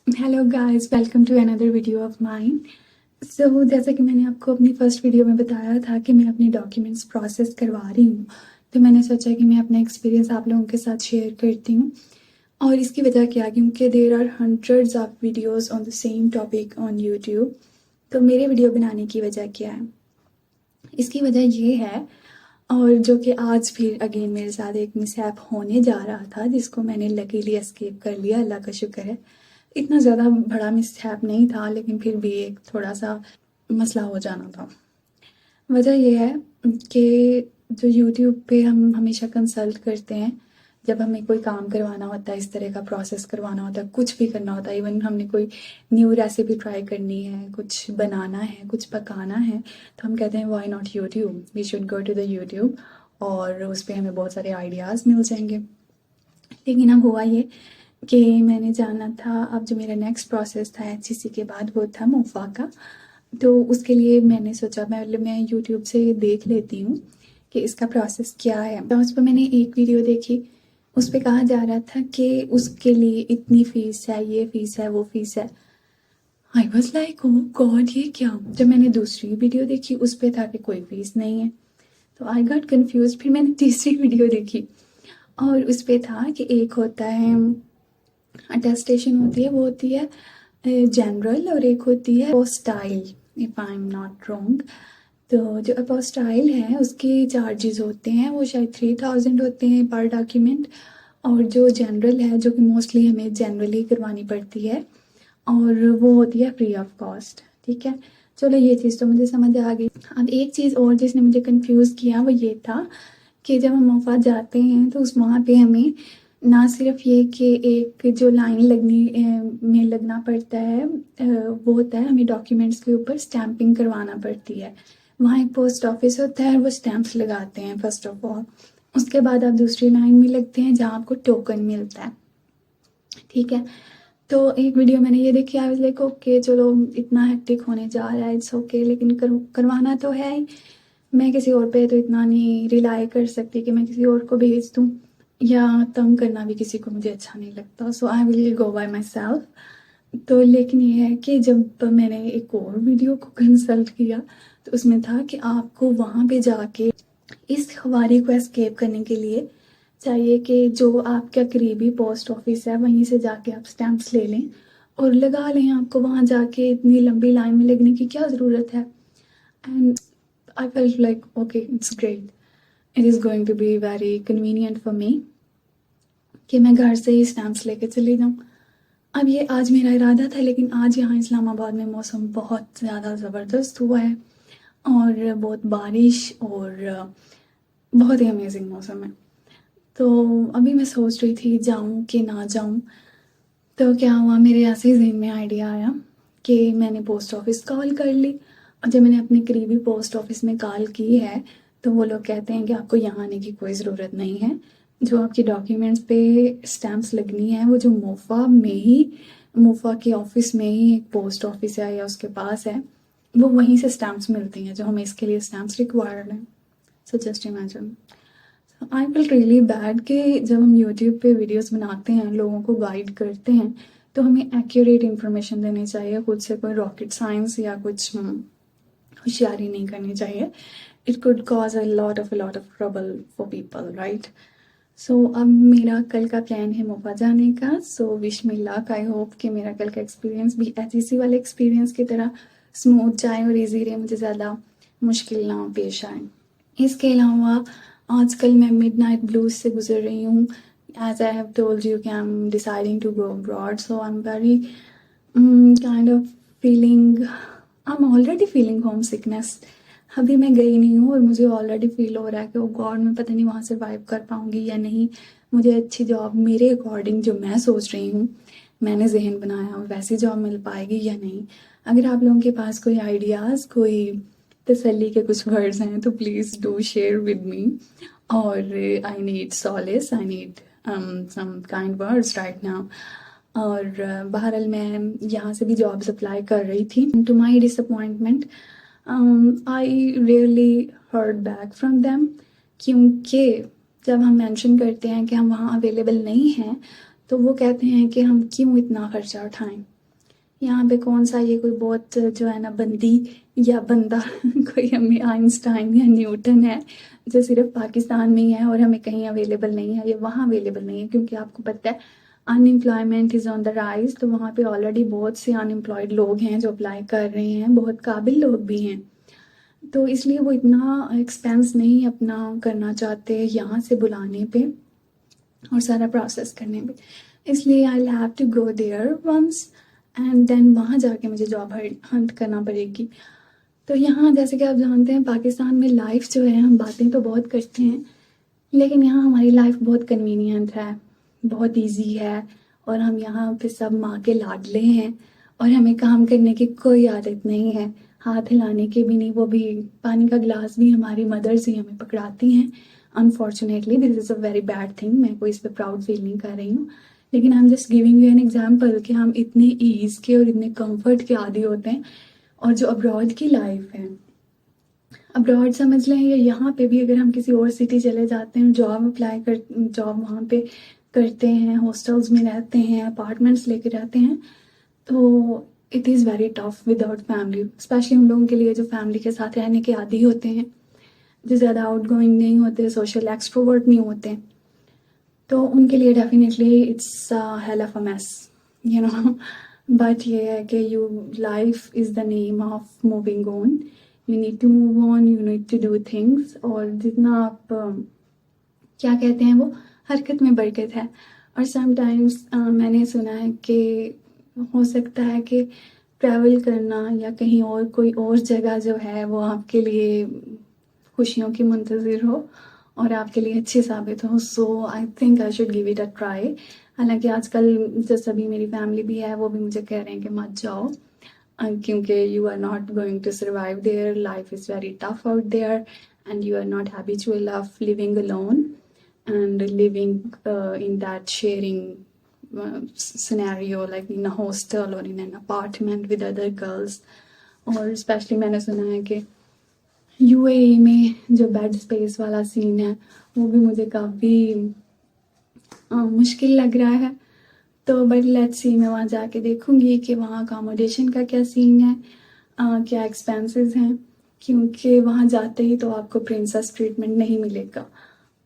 Hello guys, welcome to another video of mine. जैसा कि मैंने आपको अपनी फर्स्ट वीडियो में बताया था कि मैं अपने डॉक्यूमेंट्स प्रोसेस करवा रही हूँ, तो मैंने सोचा कि मैं अपना एक्सपीरियंस आप लोगों के साथ शेयर करती हूँ। और इसकी वजह क्या, क्योंकि there are hundreds of videos on the same topic on YouTube. तो मेरे वीडियो बनाने की वजह क्या है, इसकी वजह ये है, और जो कि आज फिर अगेन मेरे साथ एक मिसहैप होने जा रहा था, जिसको मैंने लकीली एस्केप कर लिया, अल्लाह का शुक्र है। इतना ज़्यादा बड़ा मिसहैप नहीं था, लेकिन फिर भी एक थोड़ा सा मसला हो जाना था। वजह यह है कि जो यूट्यूब पे हम हमेशा कंसल्ट करते हैं, जब हमें कोई काम करवाना होता है, इस तरह का प्रोसेस करवाना होता है, कुछ भी करना होता है, इवन हमने कोई न्यू रेसिपी ट्राई करनी है, कुछ बनाना है, कुछ पकाना है, तो हम कहते हैं why not YouTube, we should go to the YouTube, और उस पर हमें बहुत सारे आइडियाज़ मिल जाएंगे। लेकिन अब हुआ ये कि मैंने जाना था, अब जो मेरा नेक्स्ट प्रोसेस था एचसीसी के बाद, वो था मोफा का। तो उसके लिए मैंने सोचा मैं यूट्यूब से देख लेती हूँ कि इसका प्रोसेस क्या है। तो उस पर मैंने एक वीडियो देखी, उस पर कहा जा रहा था कि उसके लिए इतनी फ़ीस है, ये फ़ीस है, वो फ़ीस है। I was like, oh God, ये क्या। जब मैंने दूसरी वीडियो देखी, उस पर था कि कोई फ़ीस नहीं है, तो आई गॉट कन्फ्यूज। फिर मैंने तीसरी वीडियो देखी, और उस पर था कि एक होता है अटेस्टेशन होती है, वो होती है जनरल, और एक होती है apostille, if I am not wrong. तो जो अपोस्टाइल है उसके चार्जेस होते हैं, वो शायद 3000 होते हैं पर डॉक्यूमेंट। और जो जनरल है, जो कि मोस्टली हमें जनरली करवानी पड़ती है, और वो होती है फ्री ऑफ कॉस्ट। ठीक है, चलो ये चीज़ तो मुझे समझ आ गई। अब एक चीज़ और जिसने मुझे कंफ्यूज किया, वो ये था कि जब हम मोफा जाते हैं तो उस वहाँ पे हमें ना सिर्फ ये कि एक जो लाइन में लगना पड़ता है, वो होता है हमें डॉक्यूमेंट्स के ऊपर स्टैंपिंग करवाना पड़ती है। वहाँ एक पोस्ट ऑफिस होता है, वो स्टैंप्स लगाते हैं फर्स्ट ऑफ ऑल। उसके बाद आप दूसरी लाइन में लगते हैं जहाँ आपको टोकन मिलता है। ठीक है, तो एक वीडियो मैंने ये देखी, आई वाज लाइक ओके, चलो इतना हेक्टिक होने जा रहा है, इट्स ओके, लेकिन करवाना तो है ही। मैं किसी और पे तो इतना नहीं रिलाई कर सकती कि मैं किसी और को भेज दूँ, या तंग करना भी किसी को मुझे अच्छा नहीं लगता, so I will go by myself. तो लेकिन ये है कि जब मैंने एक और वीडियो को कंसल्ट किया, तो उसमें था कि आपको वहाँ पे जाके इस ख्वारी को एस्केप करने के लिए चाहिए कि जो आपका करीबी पोस्ट ऑफिस है, वहीं से जाके आप स्टैंप्स ले लें और लगा लें। आपको वहाँ जाके इतनी लंबी लाइन में लगने की क्या ज़रूरत है। And I felt like okay, it's great, it is going to be very convenient for me कि मैं घर से ही स्टैम्प्स लेके चली जाऊँ। अब ये आज मेरा इरादा था, लेकिन आज यहाँ इस्लामाबाद में मौसम बहुत ज़्यादा ज़बरदस्त हुआ है, और बहुत बारिश, और बहुत ही अमेजिंग मौसम है। तो अभी मैं सोच रही थी जाऊँ कि ना जाऊँ। तो क्या हुआ, मेरे ऐसे ही जहन में आइडिया आया कि मैंने पोस्ट ऑफिस कॉल कर ली। और जब मैंने अपने करीबी पोस्ट ऑफिस में कॉल की है, तो वो लोग कहते हैं कि आपको यहाँ आने की कोई ज़रूरत नहीं है। जो आपकी डॉक्यूमेंट्स पे स्टैम्प्स लगनी है, वो जो मोफा के ऑफिस में ही एक पोस्ट ऑफिस है या उसके पास है, वो वहीं से स्टैम्प्स मिलती हैं जो हमें इसके लिए स्टैम्प्स रिक्वायर्ड हैं। So just imagine, I feel really bad कि जब हम यूट्यूब पे वीडियोस बनाते हैं, लोगों को गाइड करते हैं, तो हमें एक्यूरेट इन्फॉर्मेशन देनी चाहिए, खुद से कोई रॉकेट साइंस या कुछ होशियारी नहीं करनी चाहिए। It could cause a lot of trouble for people, right. So अब मेरा कल का प्लान है मोपा जाने का। So wish me luck, I hope कि मेरा कल का एक्सपीरियंस भी एचईसी वाले एक्सपीरियंस की तरह स्मूथ जाए और ईजी रहे, मुझे ज़्यादा मुश्किल ना पेश आए। इसके अलावा आजकल मैं मिडनाइट ब्लूज से गुजर रही हूँ। As I have told you कि I am deciding to go abroad, so I am very kind of feeling, I am already feeling homesickness. अभी मैं गई नहीं हूँ और मुझे ऑलरेडी फील हो रहा है कि ओ गॉड, मैं पता नहीं वहाँ सर्वाइव कर पाऊँगी या नहीं। मुझे अच्छी जॉब मेरे अकॉर्डिंग जो मैं सोच रही हूँ, मैंने जहन बनाया, वैसी जॉब मिल पाएगी या नहीं। अगर आप लोगों के पास कोई आइडियाज़, कोई तसल्ली के कुछ वर्ड्स हैं, तो please do share with me. और I need solace, I need some kind words right now. और बहरहाल मैं यहाँ से भी जॉब्स अप्लाई कर रही थी। To my disappointment I really heard back from them, क्योंकि जब हम मेंशन करते हैं कि हम वहाँ अवेलेबल नहीं हैं, तो वो कहते हैं कि हम क्यों इतना खर्चा उठाएं। यहाँ पे कौन सा ये कोई बहुत जो है ना बंदी या बंदा कोई हमें आइंस्टाइन या न्यूटन है जो सिर्फ पाकिस्तान में ही है और हमें कहीं अवेलेबल नहीं है या वहाँ अवेलेबल नहीं है, क्योंकि आपको पता है unemployment is on the rise. तो वहाँ पे ऑलरेडी बहुत से अनएम्प्लॉयड लोग हैं जो अप्लाई कर रहे हैं, बहुत काबिल लोग भी हैं। तो इसलिए वो इतना एक्सपेंस नहीं अपना करना चाहते यहाँ से बुलाने पे और सारा प्रोसेस करने पे, इसलिए I have to go there once and then वहाँ जाके मुझे जॉब हंट करना पड़ेगी। तो यहाँ जैसे कि आप जानते हैं पाकिस्तान में लाइफ जो है, हम बातें तो बहुत करते हैं लेकिन यहाँ हमारी लाइफ बहुत कन्वीनियंट है, बहुत इजी है और हम यहाँ पे सब माँ के लाडले हैं और हमें काम करने की कोई आदत नहीं है, हाथ हिलाने की भी नहीं, वो भी पानी का गिलास भी हमारी मदर्स ही हमें पकड़ाती हैं। Unfortunately this is a very bad thing, मैं कोई इस पर प्राउड फील नहीं कर रही हूँ, लेकिन I am just giving you an example कि हम इतने ईज़ के और इतने कम्फर्ट के आदी होते हैं। और जो अब्रॉड की लाइफ है, अब्रॉड समझ लें या यहाँ पे भी अगर हम किसी और सिटी चले जाते हैं, जॉब वहाँ पे करते हैं, हॉस्टल्स में रहते हैं, अपार्टमेंट्स लेके रहते हैं, तो it is very tough without family, specially उन लोगों के लिए जो फैमिली के साथ रहने के आदी होते हैं, जो ज़्यादा आउट गोइंग नहीं होते, सोशल एक्सट्रोवर्ट नहीं होते, तो उनके लिए definitely it's hell of a mess, you know. But ये है कि you life is the name of moving on, you need to move on, you need to do things, और जितना आप क्या कहते हैं वो हरकत में बरकत है। और समटाइम्स मैंने सुना है कि हो सकता है कि ट्रैवल करना या कहीं और कोई और जगह जो है वो आपके लिए खुशियों की मुंतज़िर हो और आपके लिए अच्छी साबित हो। So I think I should give it a try. हालांकि आजकल जो सभी मेरी फैमिली भी है वो भी मुझे कह रहे हैं कि मत जाओ, क्योंकि you are not going to survive there, life is very tough out there and you are not habitual of living alone and living in that sharing scenario like in a hostel or in an apartment with other girls। और specially मैंने सुना है कि UAE में जो bed space वाला scene है वो भी मुझे काफ़ी मुश्किल लग रहा है। तो बट लेट्स सी, मैं वहाँ जाके देखूँगी कि वहाँ अकोमोडेशन का क्या सीन है, क्या एक्सपेंसेस हैं, क्योंकि वहाँ जाते ही तो आपको प्रिंसेस ट्रीटमेंट नहीं मिलेगा,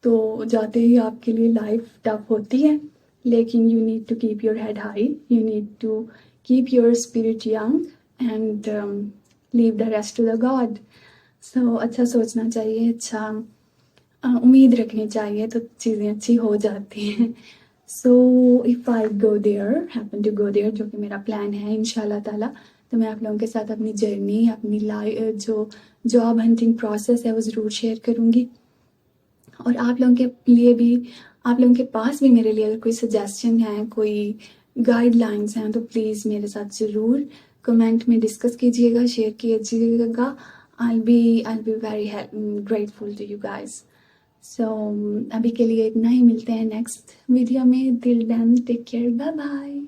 तो जाते ही आपके लिए लाइफ टफ होती है, लेकिन you need to keep your head high, you need to keep your spirit young and leave the rest to the God. सो अच्छा सोचना चाहिए, अच्छा उम्मीद रखनी चाहिए, तो चीज़ें अच्छी हो जाती हैं। So if I go there, happen to go there, जो कि मेरा प्लान है इंशाल्लाह ताला, तो मैं आप लोगों के साथ अपनी जर्नी, अपनी लाइफ, जो जॉब हंटिंग प्रोसेस है वो ज़रूर शेयर करूँगी। और आप लोगों के लिए भी, आप लोगों के पास भी मेरे लिए अगर कोई सजेशन है, कोई गाइडलाइंस हैं, तो प्लीज़ मेरे साथ ज़रूर कमेंट में डिस्कस कीजिएगा, शेयर कीजिएगा। I'll be very grateful to you guys। So अभी के लिए इतना ही, मिलते हैं नेक्स्ट वीडियो में। Till then take care, bye bye.